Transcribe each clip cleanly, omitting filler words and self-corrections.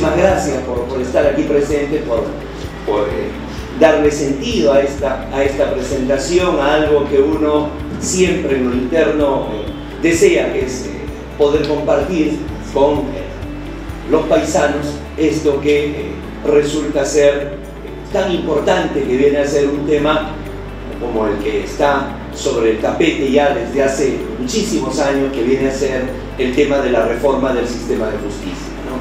muchísimas gracias por estar aquí presente, por darle sentido a esta presentación, a algo que uno siempre en lo interno desea, que es poder compartir con los paisanos esto que resulta ser tan importante, que viene a ser un tema como el que está sobre el tapete ya desde hace muchísimos años, que viene a ser el tema de la reforma del sistema de justicia, ¿no?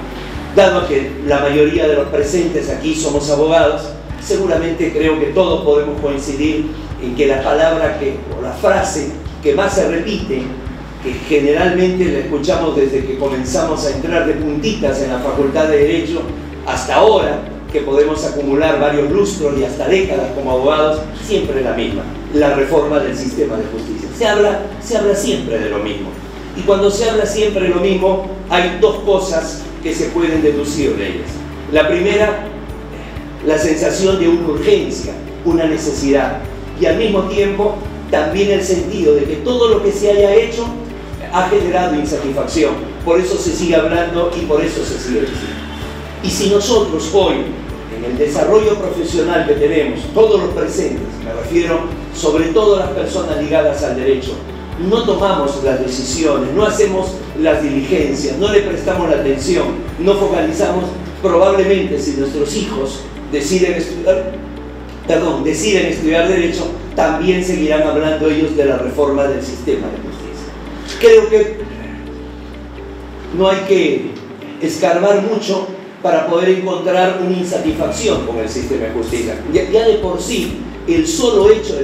Dado que la mayoría de los presentes aquí somos abogados, seguramente creo que todos podemos coincidir en que la palabra o la frase que más se repite, que generalmente la escuchamos desde que comenzamos a entrar de puntitas en la Facultad de Derecho hasta ahora, que podemos acumular varios lustros y hasta décadas como abogados, siempre es la misma: la reforma del sistema de justicia. Se habla siempre de lo mismo. Y cuando se habla siempre de lo mismo, hay dos cosas que se pueden deducir de ellas. La primera, la sensación de una urgencia, una necesidad, y al mismo tiempo también el sentido de que todo lo que se haya hecho ha generado insatisfacción. Por eso se sigue hablando y por eso se sigue diciendo. Y si nosotros hoy, en el desarrollo profesional que tenemos, todos los presentes, me refiero sobre todo a las personas ligadas al derecho, no tomamos las decisiones, no hacemos las diligencias, no le prestamos la atención, no focalizamos, probablemente si nuestros hijos deciden estudiar derecho, también seguirán hablando ellos de la reforma del sistema de justicia. Creo que no hay que escarbar mucho para poder encontrar una insatisfacción con el sistema de justicia. Ya de por sí, el solo hecho de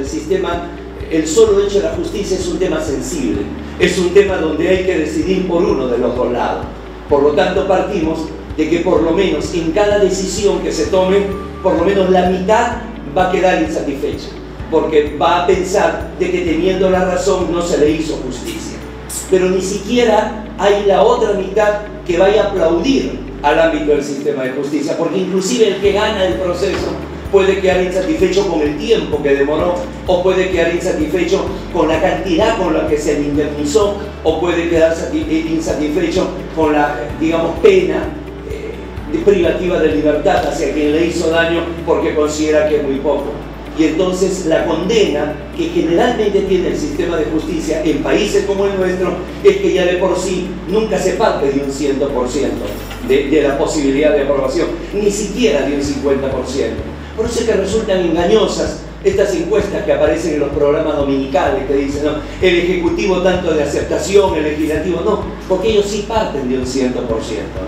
la justicia es un tema sensible, es un tema donde hay que decidir por uno de los dos lados. Por lo tanto, partimos de que por lo menos en cada decisión que se tome, por lo menos la mitad va a quedar insatisfecha, porque va a pensar de que teniendo la razón no se le hizo justicia. Pero ni siquiera hay la otra mitad que vaya a aplaudir al ámbito del sistema de justicia, porque inclusive el que gana el proceso puede quedar insatisfecho con el tiempo que demoró, o puede quedar insatisfecho con la cantidad con la que se le indemnizó, o puede quedar insatisfecho con la, digamos, pena privativa de libertad hacia quien le hizo daño, porque considera que es muy poco. Y entonces la condena que generalmente tiene el sistema de justicia en países como el nuestro es que ya de por sí nunca se parte de un 100% de la posibilidad de aprobación, ni siquiera de un 50%. Por eso es que resultan engañosas estas encuestas que aparecen en los programas dominicales que dicen, ¿no?, el ejecutivo tanto de aceptación, el legislativo no, porque ellos sí parten de un 100%,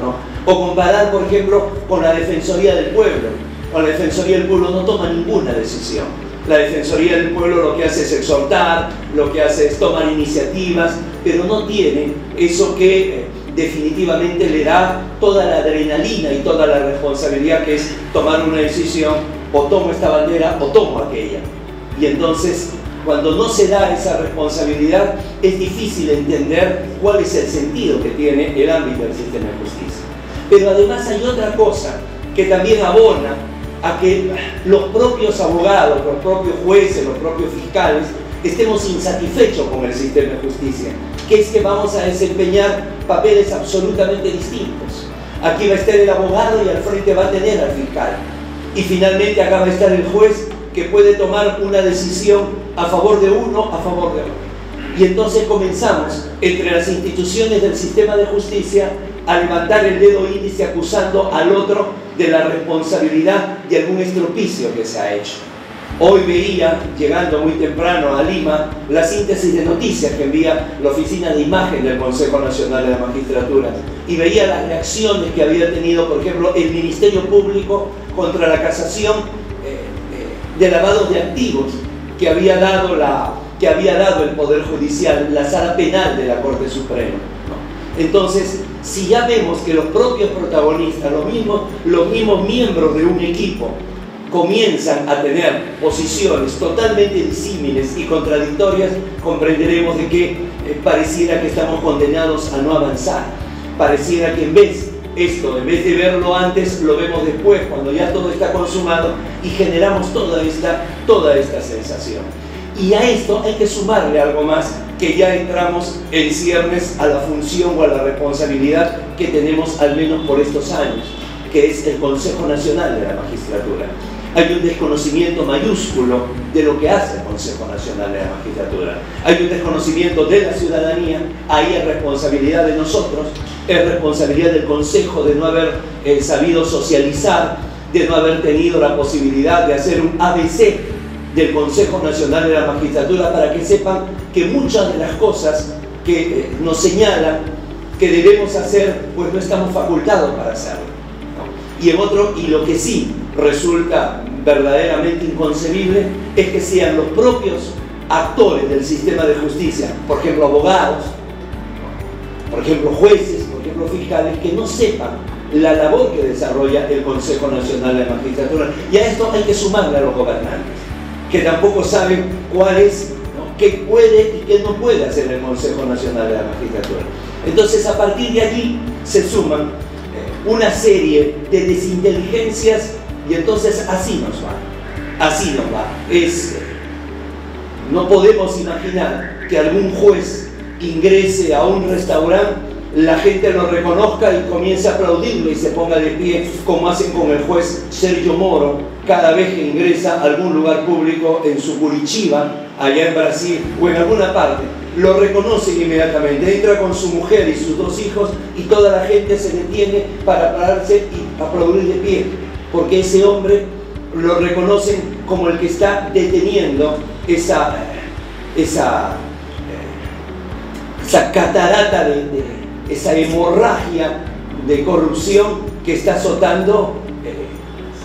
¿no? O comparar, por ejemplo, con la Defensoría del Pueblo. Con la Defensoría del Pueblo no toma ninguna decisión. La Defensoría del Pueblo lo que hace es exhortar, lo que hace es tomar iniciativas, pero no tiene eso que definitivamente le da toda la adrenalina y toda la responsabilidad, que es tomar una decisión: o tomo esta bandera o tomo aquella. Y entonces, cuando no se da esa responsabilidad, es difícil entender cuál es el sentido que tiene el ámbito del sistema de justicia. Pero además hay otra cosa que también abona a que los propios abogados, los propios jueces, los propios fiscales estemos insatisfechos con el sistema de justicia, que es que vamos a desempeñar papeles absolutamente distintos. Aquí va a estar el abogado y al frente va a tener al fiscal. Y finalmente acá va a estar el juez, que puede tomar una decisión a favor de uno, a favor de otro. Y entonces comenzamos entre las instituciones del sistema de justicia a levantar el dedo índice acusando al otro de la responsabilidad de algún estropicio que se ha hecho. Hoy veía, llegando muy temprano a Lima, la síntesis de noticias que envía la Oficina de Imagen del Consejo Nacional de la Magistratura, y veía las reacciones que había tenido, por ejemplo, el Ministerio Público contra la casación de lavados de activos que había dado el Poder Judicial, la Sala Penal de la Corte Suprema, ¿no? Entonces, si ya vemos que los propios protagonistas, los mismos miembros de un equipo, comienzan a tener posiciones totalmente disímiles y contradictorias, comprenderemos de que pareciera que estamos condenados a no avanzar. Pareciera que en vez de verlo antes, lo vemos después, cuando ya todo está consumado, y generamos toda esta sensación. Y a esto hay que sumarle algo más, que ya entramos en ciernes a la función o a la responsabilidad que tenemos, al menos por estos años. que es el Consejo Nacional de la Magistratura. Hay un desconocimiento mayúsculo de lo que hace el Consejo Nacional de la Magistratura. Hay un desconocimiento de la ciudadanía. Ahí es responsabilidad de nosotros, es responsabilidad del Consejo de no haber sabido socializar, de no haber tenido la posibilidad de hacer un ABC del Consejo Nacional de la Magistratura para que sepan que muchas de las cosas que nos señalan que debemos hacer, pues no estamos facultados para hacerlo, ¿no? Y lo que sí resulta verdaderamente inconcebible es que sean los propios actores del sistema de justicia, por ejemplo abogados, por ejemplo jueces, por ejemplo fiscales, que no sepan la labor que desarrolla el Consejo Nacional de la Magistratura. Y a esto hay que sumarle a los gobernantes, que tampoco saben cuál es, ¿no?, qué puede y qué no puede hacer el Consejo Nacional de la Magistratura. Entonces, a partir de allí se suman una serie de desinteligencias y entonces así nos va. Así nos va. No podemos imaginar que algún juez ingrese a un restaurante, la gente lo reconozca y comience a aplaudirlo y se ponga de pie, como hacen con el juez Sergio Moro cada vez que ingresa a algún lugar público en su Curitiba, allá en Brasil o en alguna parte. Lo reconocen inmediatamente, entra con su mujer y sus 2 hijos y toda la gente se detiene para pararse y aplaudir de pie, porque ese hombre lo reconocen como el que está deteniendo esa catarata, esa hemorragia de corrupción que está azotando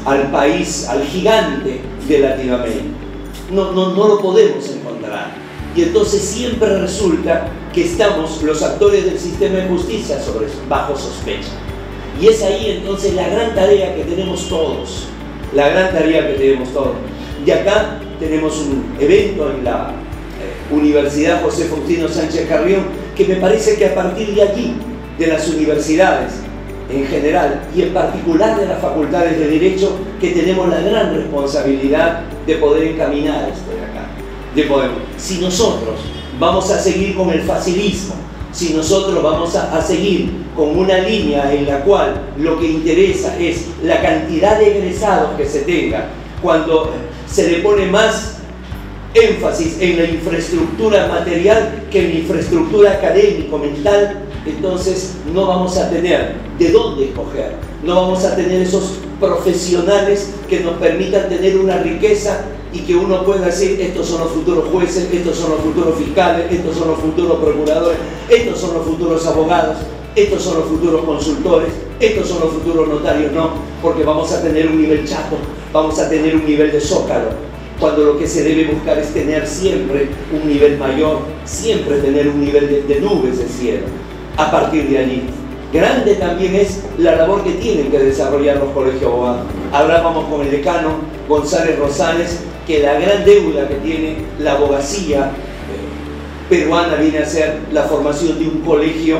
al país, al gigante de Latinoamérica. No lo podemos encontrar. Y entonces siempre resulta que estamos los actores del sistema de justicia bajo sospecha. Y es ahí entonces la gran tarea que tenemos todos. La gran tarea que tenemos todos. Y acá tenemos un evento en la Universidad José Faustino Sánchez Carrión, que me parece que a partir de allí, de las universidades en general y en particular de las facultades de Derecho, que tenemos la gran responsabilidad de poder encaminar esto de acá. Si nosotros vamos a seguir con el facilismo, si nosotros vamos a seguir con una línea en la cual lo que interesa es la cantidad de egresados que se tenga, cuando se le pone más énfasis en la infraestructura material que en la infraestructura académico-mental, entonces no vamos a tener de dónde escoger, no vamos a tener esos profesionales que nos permitan tener una riqueza y que uno pueda decir: estos son los futuros jueces, estos son los futuros fiscales, estos son los futuros procuradores, estos son los futuros abogados, estos son los futuros consultores, estos son los futuros notarios. No, porque vamos a tener un nivel chato, vamos a tener un nivel de zócalo, cuando lo que se debe buscar es tener siempre un nivel mayor, siempre tener un nivel de nubes de cielo. A partir de allí, grande también es la labor que tienen que desarrollar los colegios de abogados. Hablábamos con el decano González Rosales que la gran deuda que tiene la abogacía peruana viene a ser la formación de un colegio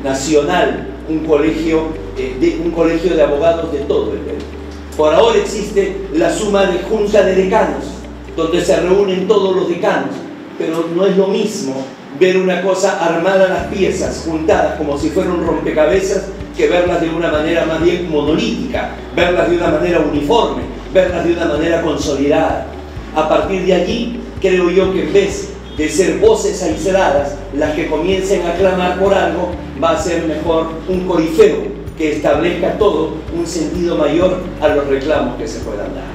nacional, un colegio de abogados de todo el Perú. Por ahora existe la suma de junta de decanos, donde se reúnen todos los decanos, pero no es lo mismo ver una cosa armada a las piezas, juntadas como si fuera un rompecabezas, que verlas de una manera más bien monolítica, verlas de una manera uniforme, verlas de una manera consolidada. A partir de allí, creo yo que en vez de ser voces aisladas las que comiencen a clamar por algo, va a ser mejor un corifeo que establezca todo un sentido mayor a los reclamos que se puedan dar.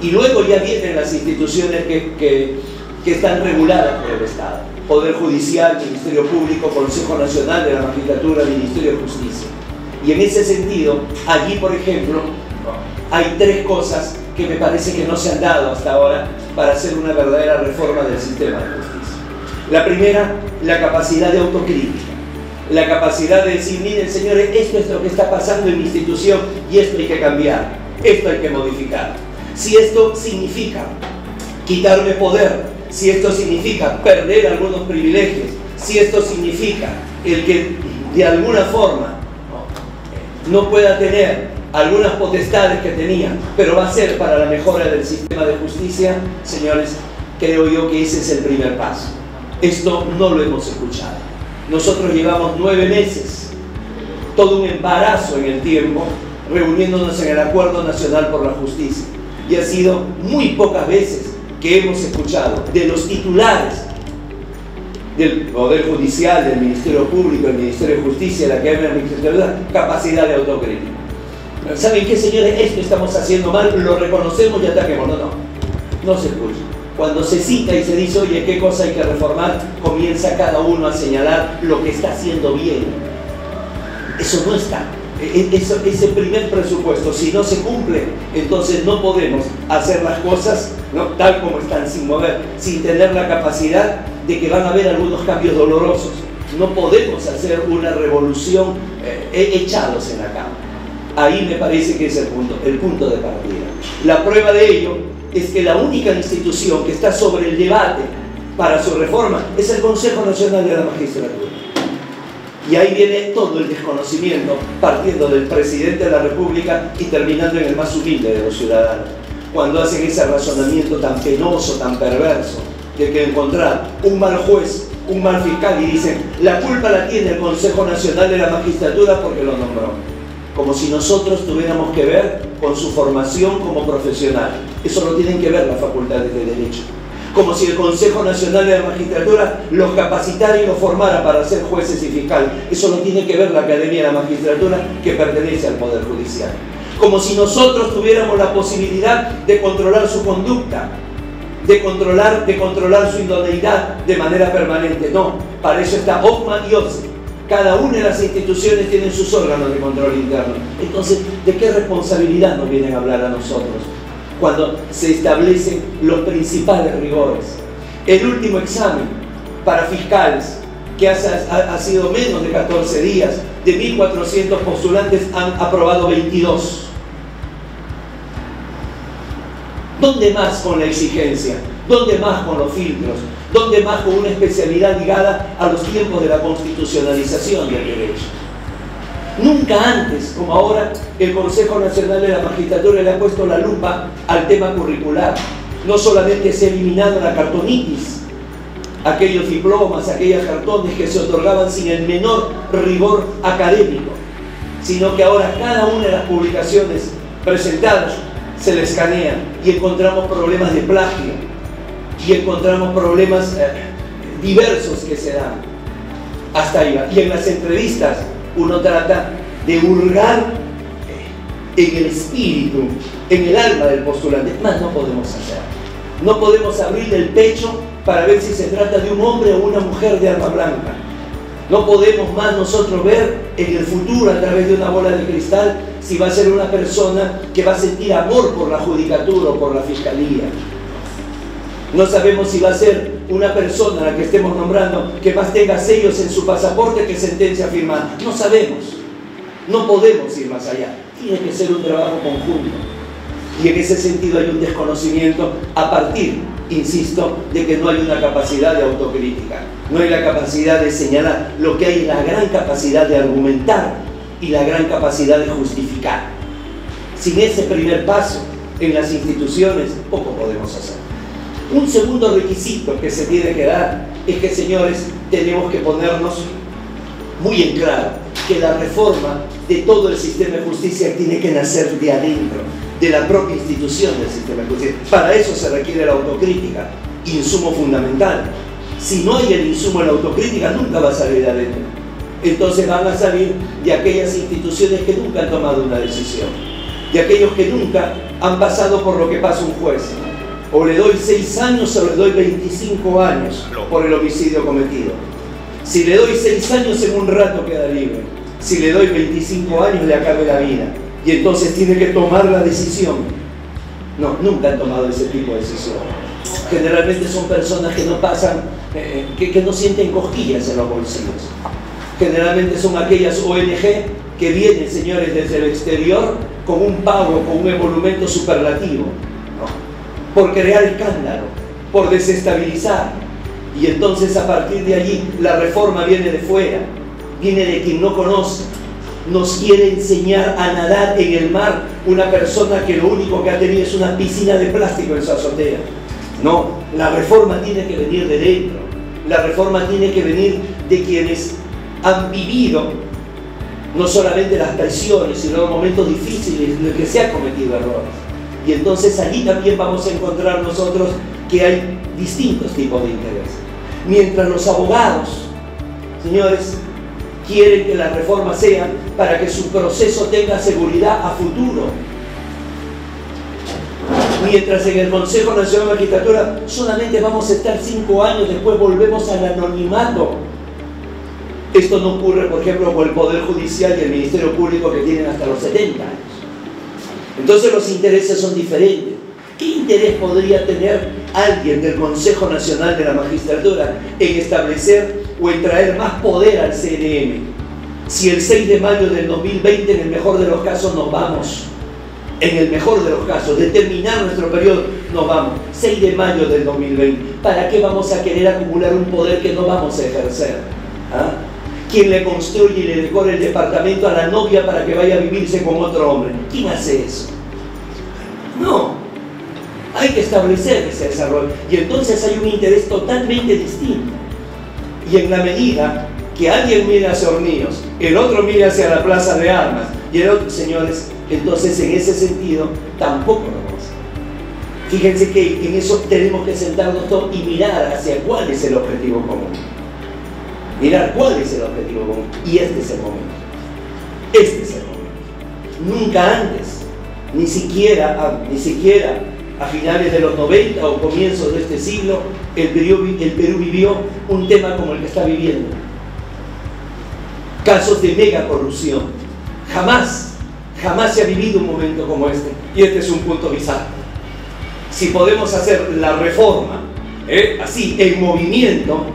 Y luego ya vienen las instituciones que están reguladas por el Estado: Poder Judicial, Ministerio Público, Consejo Nacional de la Magistratura, Ministerio de Justicia. Y en ese sentido, allí, por ejemplo, hay 3 cosas que me parece que no se han dado hasta ahora para hacer una verdadera reforma del sistema de justicia. La primera, la capacidad de autocrítica. La capacidad de decir: miren señores, esto es lo que está pasando en mi institución y esto hay que cambiar, esto hay que modificar. Si esto significa quitarme poder, si esto significa perder algunos privilegios, si esto significa el que de alguna forma no pueda tener algunas potestades que tenía, pero va a ser para la mejora del sistema de justicia, señores, creo yo que ese es el primer paso. Esto no lo hemos escuchado. Nosotros llevamos 9 meses, todo un embarazo en el tiempo, reuniéndonos en el Acuerdo Nacional por la Justicia. Y ha sido muy pocas veces que hemos escuchado de los titulares del Poder Judicial, del Ministerio Público, del Ministerio de Justicia, de la Academia Administrativa, capacidad de autocrítica. ¿Saben qué, señores? Esto estamos haciendo mal, lo reconocemos y ataquemos. No se escucha. Cuando se cita y se dice, oye, ¿qué cosa hay que reformar?, comienza cada uno a señalar lo que está haciendo bien. Eso no está. Ese primer presupuesto, si no se cumple, entonces no podemos hacer las cosas, ¿no?, tal como están, sin mover, sin tener la capacidad de que van a haber algunos cambios dolorosos. No podemos hacer una revolución echados en la cama. Ahí me parece que es el punto de partida. La prueba de ello es que la única institución que está sobre el debate para su reforma es el Consejo Nacional de la Magistratura. Y ahí viene todo el desconocimiento, partiendo del presidente de la República y terminando en el más humilde de los ciudadanos, cuando hacen ese razonamiento tan penoso, tan perverso, de que encontrar un mal juez, un mal fiscal, y dicen, la culpa la tiene el Consejo Nacional de la Magistratura porque lo nombró. Como si nosotros tuviéramos que ver con su formación como profesional. Eso lo tienen que ver las facultades de Derecho. Como si el Consejo Nacional de la Magistratura los capacitara y los formara para ser jueces y fiscales. Eso lo tiene que ver la Academia de la Magistratura, que pertenece al Poder Judicial. Como si nosotros tuviéramos la posibilidad de controlar su conducta, de controlar su idoneidad de manera permanente. No, para eso está OCMA y OCSE. Cada una de las instituciones tiene sus órganos de control interno. Entonces, ¿de qué responsabilidad nos vienen a hablar a nosotros cuando se establecen los principales rigores? El último examen para fiscales, que ha sido menos de 14 días, de 1.400 postulantes han aprobado 22. ¿Dónde más con la exigencia? ¿Dónde más con los filtros? ¿Dónde más con una especialidad ligada a los tiempos de la constitucionalización del derecho? Nunca antes, como ahora, el Consejo Nacional de la Magistratura le ha puesto la lupa al tema curricular. No solamente se ha eliminado la cartonitis, aquellos diplomas, aquellas cartones que se otorgaban sin el menor rigor académico, sino que ahora cada una de las publicaciones presentadas se le escanea y encontramos problemas de plagio y encontramos problemas diversos que se dan. Hasta ahí va. Y en las entrevistas uno trata de hurgar en el espíritu, en el alma del postulante. Más no podemos hacer. No podemos abrirle el pecho para ver si se trata de un hombre o una mujer de alma blanca. No podemos más nosotros ver en el futuro, a través de una bola de cristal, si va a ser una persona que va a sentir amor por la judicatura o por la fiscalía. No sabemos si va a ser una persona a la que estemos nombrando que más tenga sellos en su pasaporte que sentencia firmada. No sabemos. No podemos ir más allá. Tiene que ser un trabajo conjunto. Y en ese sentido hay un desconocimiento a partir, insisto, de que no hay una capacidad de autocrítica. No hay la capacidad de señalar. Lo que hay es la gran capacidad de argumentar y la gran capacidad de justificar. Sin ese primer paso en las instituciones, poco podemos hacer. Un segundo requisito que se tiene que dar es que, señores, tenemos que ponernos muy en claro que la reforma de todo el sistema de justicia tiene que nacer de adentro, de la propia institución del sistema de justicia. Para eso se requiere la autocrítica, insumo fundamental. Si no hay el insumo de la autocrítica, nunca va a salir de adentro. Entonces van a salir de aquellas instituciones que nunca han tomado una decisión, de aquellos que nunca han pasado por lo que pasa un juez. O le doy 6 años o le doy 25 años por el homicidio cometido. Si le doy 6 años, en un rato queda libre. Si le doy 25 años, le acabe la vida. Y entonces tiene que tomar la decisión. No, nunca han tomado ese tipo de decisión. Generalmente son personas que no pasan, que no sienten cosquillas en los bolsillos. Generalmente son aquellas ONG que vienen, señores, desde el exterior con un pago, con un emolumento superlativo, ¿no?, por crear escándalo, por desestabilizar. Y entonces a partir de allí la reforma viene de fuera, viene de quien no conoce. Nos quiere enseñar a nadar en el mar una persona que lo único que ha tenido es una piscina de plástico en su azotea. No, la reforma tiene que venir de dentro. La reforma tiene que venir de quienes han vivido no solamente las presiones, sino los momentos difíciles en los que se han cometido errores. Y entonces allí también vamos a encontrar nosotros que hay distintos tipos de interés. Mientras los abogados, señores, quieren que la reforma sea para que su proceso tenga seguridad a futuro. Mientras en el Consejo Nacional de Magistratura solamente vamos a estar 5 años, después volvemos al anonimato. Esto no ocurre, por ejemplo, con el Poder Judicial y el Ministerio Público, que tienen hasta los 70 años. Entonces los intereses son diferentes. ¿Qué interés podría tener alguien del Consejo Nacional de la Magistratura en establecer o en traer más poder al CNM? Si el 6 de mayo del 2020, en el mejor de los casos, nos vamos. En el mejor de los casos, de terminar nuestro periodo, nos vamos. 6 de mayo del 2020. ¿Para qué vamos a querer acumular un poder que no vamos a ejercer? ¿Ah? ¿Quién le construye y le decora el departamento a la novia para que vaya a vivirse con otro hombre? ¿Quién hace eso? No. Hay que establecer ese desarrollo. Y entonces hay un interés totalmente distinto. Y en la medida que alguien mire hacia Hornillos, el otro mire hacia la Plaza de Armas, y el otro, señores, entonces en ese sentido tampoco lo vamos a hacer. Fíjense que en eso tenemos que sentarnos todos y mirar hacia cuál es el objetivo común. Mirar cuál es el objetivo común. Y este es el momento. Este es el momento. Nunca antes, ni siquiera a finales de los 90 o comienzos de este siglo, el Perú vivió un tema como el que está viviendo. Casos de mega corrupción. Jamás se ha vivido un momento como este. Y este es un punto bizarro. Si podemos hacer la reforma así, en movimiento,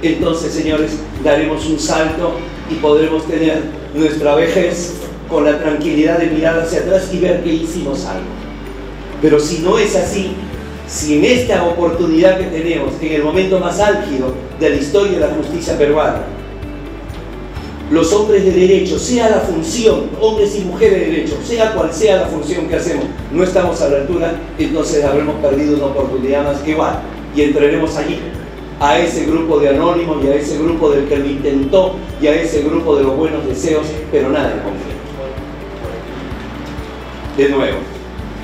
entonces, señores, daremos un salto y podremos tener nuestra vejez con la tranquilidad de mirar hacia atrás y ver que hicimos algo. Pero si no es así, si en esta oportunidad que tenemos, en el momento más álgido de la historia de la justicia peruana, los hombres de derecho, sea la función, hombres y mujeres de derecho, sea cual sea la función que hacemos, no estamos a la altura, entonces habremos perdido una oportunidad más igual y entraremos allí, a ese grupo de anónimos y a ese grupo del que lo intentó y a ese grupo de los buenos deseos, pero nada de conflicto. De nuevo,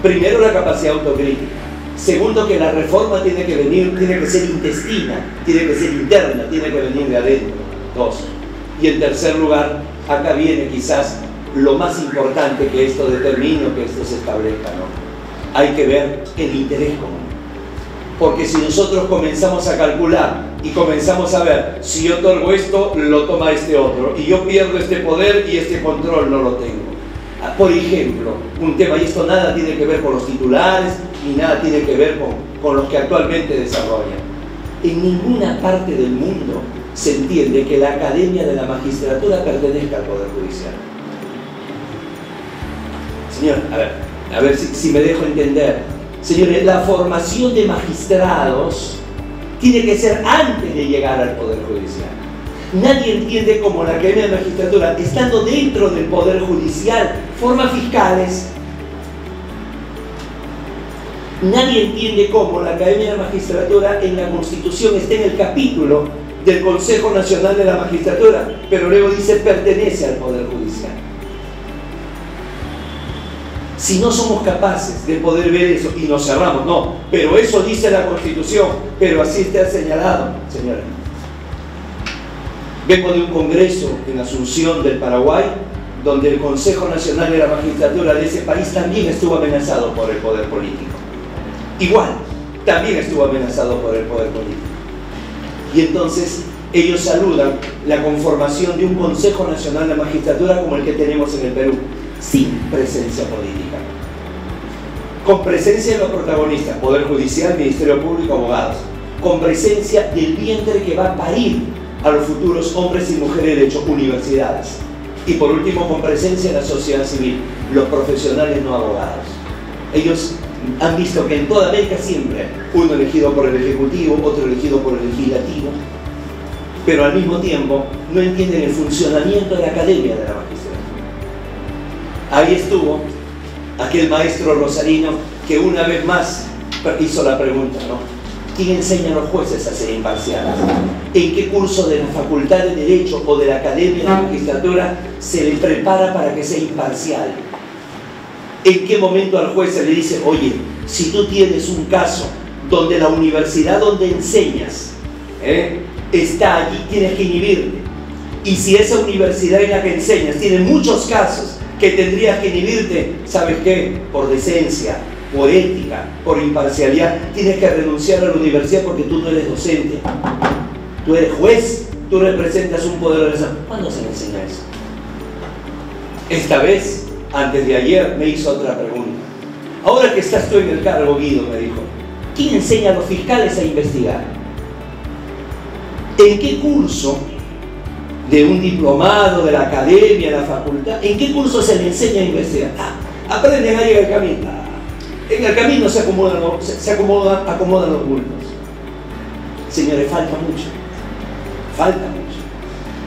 primero la capacidad autocrítica. Segundo, que la reforma tiene que ser intestina, tiene que ser interna, tiene que venir de adentro. 2. Y en tercer lugar, acá viene quizás lo más importante que esto determine o que esto se establezca, ¿no? Hay que ver el interés común. Porque si nosotros comenzamos a calcular y comenzamos a ver, si yo otorgo esto, lo toma este otro, y yo pierdo este poder y este control no lo tengo. Por ejemplo, un tema, y esto nada tiene que ver con los titulares, ni nada tiene que ver con los que actualmente desarrollan. En ninguna parte del mundo se entiende que la Academia de la Magistratura pertenezca al Poder Judicial. Señor, a ver si me dejo entender. Señores, la formación de magistrados tiene que ser antes de llegar al Poder Judicial. Nadie entiende cómo la Academia de Magistratura, estando dentro del Poder Judicial, forma fiscales. Nadie entiende cómo la Academia de Magistratura en la Constitución está en el capítulo del Consejo Nacional de la Magistratura, pero luego dice pertenece al Poder Judicial. Si no somos capaces de poder ver eso y nos cerramos, no, pero eso dice la Constitución, pero así está señalado, señora. Vengo de un congreso en Asunción del Paraguay, donde el Consejo Nacional de la Magistratura de ese país también estuvo amenazado por el poder político. Igual, también estuvo amenazado por el poder político. Y entonces ellos saludan la conformación de un Consejo Nacional de la Magistratura como el que tenemos en el Perú, sin presencia política. Con presencia de los protagonistas, Poder Judicial, Ministerio Público, abogados. Con presencia del vientre que va a parir a los futuros hombres y mujeres de derecho, universidades. Y por último, con presencia de la sociedad civil, los profesionales no abogados. Ellos han visto que en toda América siempre, uno elegido por el Ejecutivo, otro elegido por el Legislativo, pero al mismo tiempo no entienden el funcionamiento de la Academia de la Magistratura. Ahí estuvo aquel maestro rosarino que una vez más hizo la pregunta, ¿no? ¿Quién enseña a los jueces a ser imparciales? ¿En qué curso de la Facultad de Derecho o de la Academia de Magistratura se le prepara para que sea imparcial? ¿En qué momento al juez se le dice, oye, si tú tienes un caso donde la universidad donde enseñas está allí, tienes que inhibirte? Y si esa universidad en la que enseñas tiene muchos casos que tendrías que inhibirte, ¿sabes qué? Por decencia, por ética, por imparcialidad, tienes que renunciar a la universidad porque tú no eres docente. Tú eres juez, tú representas un poder de la nación. ¿Cuándo se me enseña eso? Esta vez, antes de ayer, me hizo otra pregunta. Ahora que estás tú en el cargo, Guido, me dijo, ¿quién enseña a los fiscales a investigar? ¿En qué curso de un diplomado, de la academia, de la facultad, en qué curso se le enseña a investigar? Aprenden ahí en el camino. En el camino se acomodan los bultos. Señores, falta mucho. Falta mucho.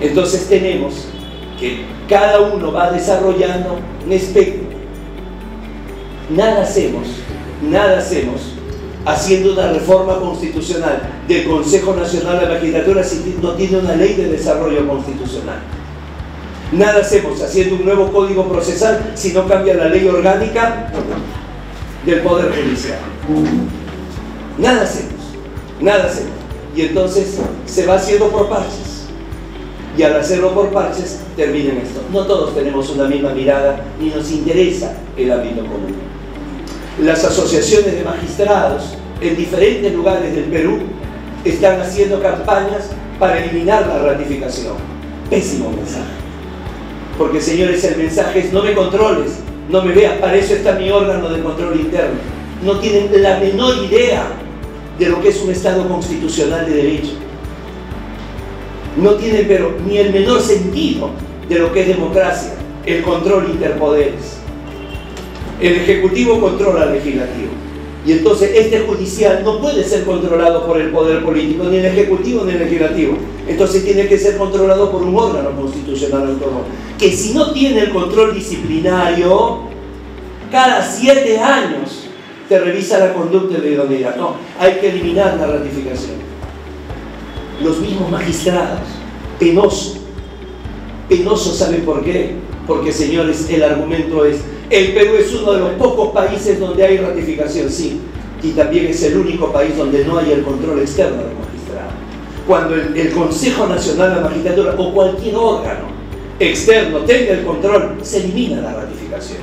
Entonces tenemos que cada uno va desarrollando un espectro. Nada hacemos haciendo una reforma constitucional del Consejo Nacional de la Magistratura si no tiene una ley de desarrollo constitucional. Nada hacemos haciendo un nuevo código procesal si no cambia la ley orgánica del Poder Judicial. Nada hacemos. Y entonces se va haciendo por parches. Y al hacerlo por parches, termina en esto. No todos tenemos una misma mirada, ni nos interesa el ámbito común. Las asociaciones de magistrados en diferentes lugares del Perú están haciendo campañas para eliminar la ratificación. Pésimo mensaje. Porque, señores, el mensaje es: no me controles, no me veas, para eso está mi órgano de control interno. No tienen la menor idea de lo que es un Estado constitucional de derecho. No tienen pero ni el menor sentido de lo que es democracia, el control interpoderes. El Ejecutivo controla al Legislativo. Y entonces este judicial no puede ser controlado por el poder político, ni el Ejecutivo ni el Legislativo. Entonces tiene que ser controlado por un órgano constitucional autónomo, que si no tiene el control disciplinario, cada 7 años te revisa la conducta de idoneidad. No, hay que eliminar la ratificación. Los mismos magistrados, penoso, ¿saben por qué? Porque, señores, el argumento es: el Perú es uno de los pocos países donde hay ratificación, sí, y también es el único país donde no hay el control externo del magistrado. Cuando el Consejo Nacional de la Magistratura o cualquier órgano externo tenga el control, se elimina la ratificación.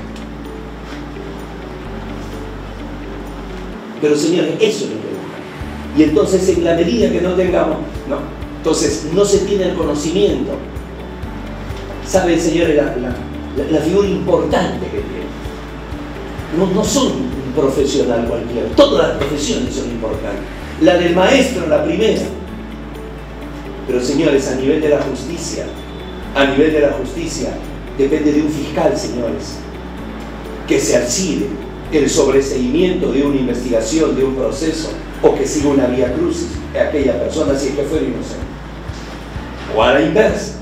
Pero, señores, eso es lo que buscan. Y entonces, en la medida que no tengamos, entonces no se tiene el conocimiento. ¿Saben, señores, la figura importante que tiene? No son un profesional cualquiera. Todas las profesiones son importantes. La del maestro, la primera. Pero, señores, a nivel de la justicia, depende de un fiscal, señores, que se archive el sobreseimiento de una investigación, de un proceso, o que siga una vía crucis a aquella persona si es que fuera inocente. O a la inversa,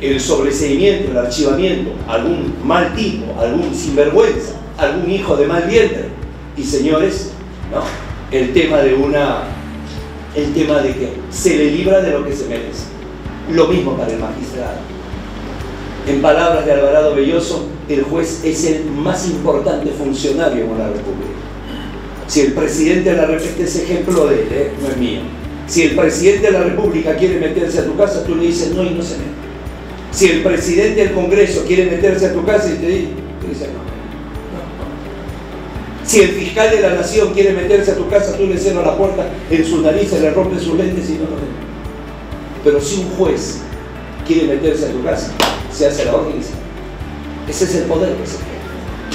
el sobreseimiento, el archivamiento, algún mal tipo, algún sinvergüenza, algún hijo de mal vientre. Y, señores, el tema de que se le libra de lo que se merece. Lo mismo para el magistrado. En palabras de Alvarado Belloso, el juez es el más importante funcionario en una república. Si el presidente de la república, ese ejemplo de él, no es mío. Si el presidente de la república quiere meterse a tu casa, tú le dices no y no se mete. Si el presidente del Congreso quiere meterse a tu casa y te dice no. Si el fiscal de la nación quiere meterse a tu casa, tú le cierras la puerta en su nariz, se le rompe sus lentes y no lo ven. Pero si un juez quiere meterse a tu casa, se hace la orden y dice, ese es el poder que se tiene.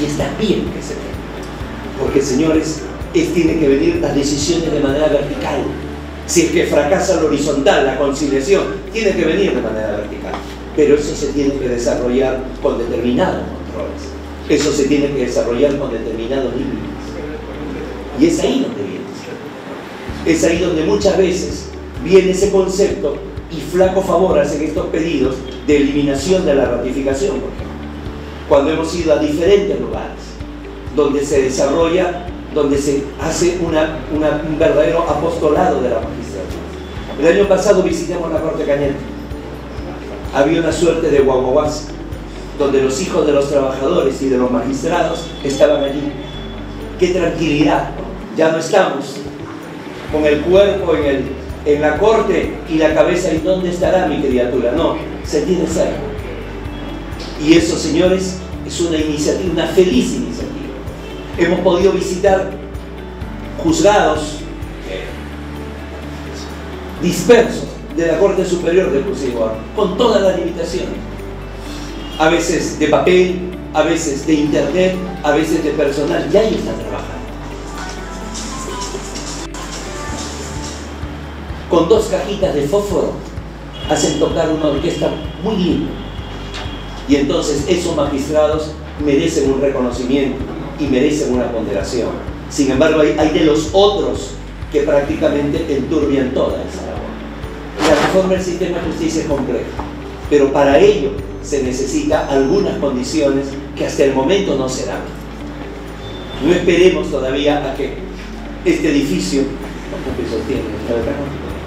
Y está bien que se tenga. Porque, señores, tiene que venir las decisiones de manera vertical. Si es que fracasa la horizontal, la conciliación, tiene que venir de manera vertical. Pero eso se tiene que desarrollar con determinados controles. Eso se tiene que desarrollar con determinados límites. Y es ahí donde viene. Es ahí donde muchas veces viene ese concepto y flaco favor hacen estos pedidos de eliminación de la ratificación, por ejemplo. Cuando hemos ido a diferentes lugares donde se desarrolla donde se hace un verdadero apostolado de la magistratura. El año pasado visitamos la Corte Cañete. Había una suerte de guaguaguas, donde los hijos de los trabajadores y de los magistrados estaban allí. ¡Qué tranquilidad! Ya no estamos con el cuerpo en la corte y la cabeza ¿en dónde estará mi criatura? No, se tiene cerca. Y eso, señores, es una iniciativa, una feliz iniciativa. Hemos podido visitar juzgados dispersos de la Corte Superior de Justicia, con todas las limitaciones. A veces de papel, a veces de internet, a veces de personal. Ya ellos están trabajando. Con 2 cajitas de fósforo hacen tocar una orquesta muy linda. Y entonces esos magistrados merecen un reconocimiento y merecen una ponderación. Sin embargo, hay de los otros que prácticamente enturbian toda esa labor. La reforma del sistema de justicia es compleja, pero para ello se necesita algunas condiciones que hasta el momento no se dan. No esperemos todavía a que este edificio, ¿cuántos pisos tiene?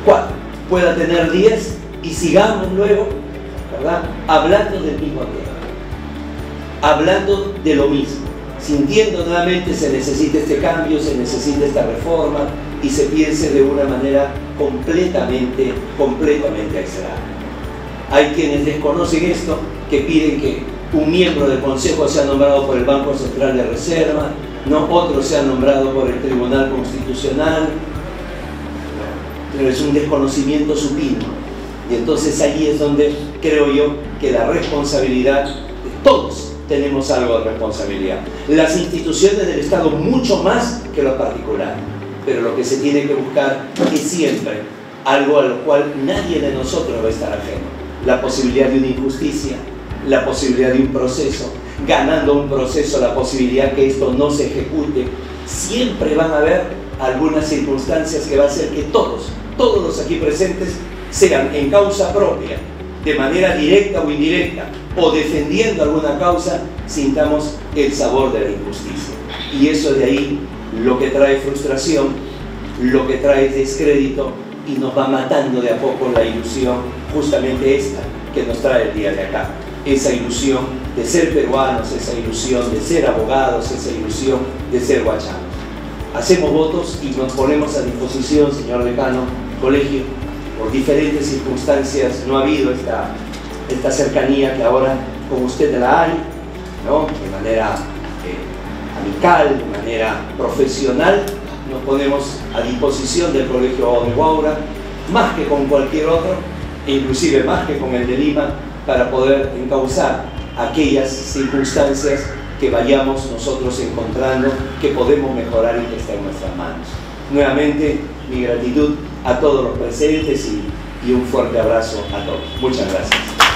4, pueda tener 10 y sigamos luego, ¿verdad?, hablando del mismo tema, hablando de lo mismo, sintiendo nuevamente se necesita este cambio, se necesita esta reforma y se piense de una manera completamente aislada. Hay quienes desconocen esto, que piden que un miembro del Consejo sea nombrado por el Banco Central de Reserva, no, otro sea nombrado por el Tribunal Constitucional, pero es un desconocimiento supino. Y entonces ahí es donde creo yo que la responsabilidad, todos tenemos algo de responsabilidad. Las instituciones del Estado mucho más que los particulares, pero lo que se tiene que buscar es siempre algo a lo cual nadie de nosotros va a estar ajeno. La posibilidad de una injusticia, la posibilidad de un proceso, ganando un proceso, la posibilidad que esto no se ejecute. Siempre van a haber algunas circunstancias que va a hacer que todos los aquí presentes, sean en causa propia, de manera directa o indirecta, o defendiendo alguna causa, sintamos el sabor de la injusticia. Y eso de ahí lo que trae frustración, lo que trae descrédito y nos va matando de a poco la ilusión, justamente esta que nos trae el día de acá. Esa ilusión de ser peruanos, esa ilusión de ser abogados, esa ilusión de ser guachanos. Hacemos votos y nos ponemos a disposición, señor decano, colegio. Por diferentes circunstancias no ha habido esta cercanía que ahora con usted la hay, ¿no?, de manera amical, de manera profesional. Nos ponemos a disposición del Colegio de Huaura, más que con cualquier otro, e inclusive más que con el de Lima, para poder encauzar aquellas circunstancias que vayamos nosotros encontrando, que podemos mejorar y que está en nuestras manos. Nuevamente, mi gratitud a todos los presentes y un fuerte abrazo a todos. Muchas gracias.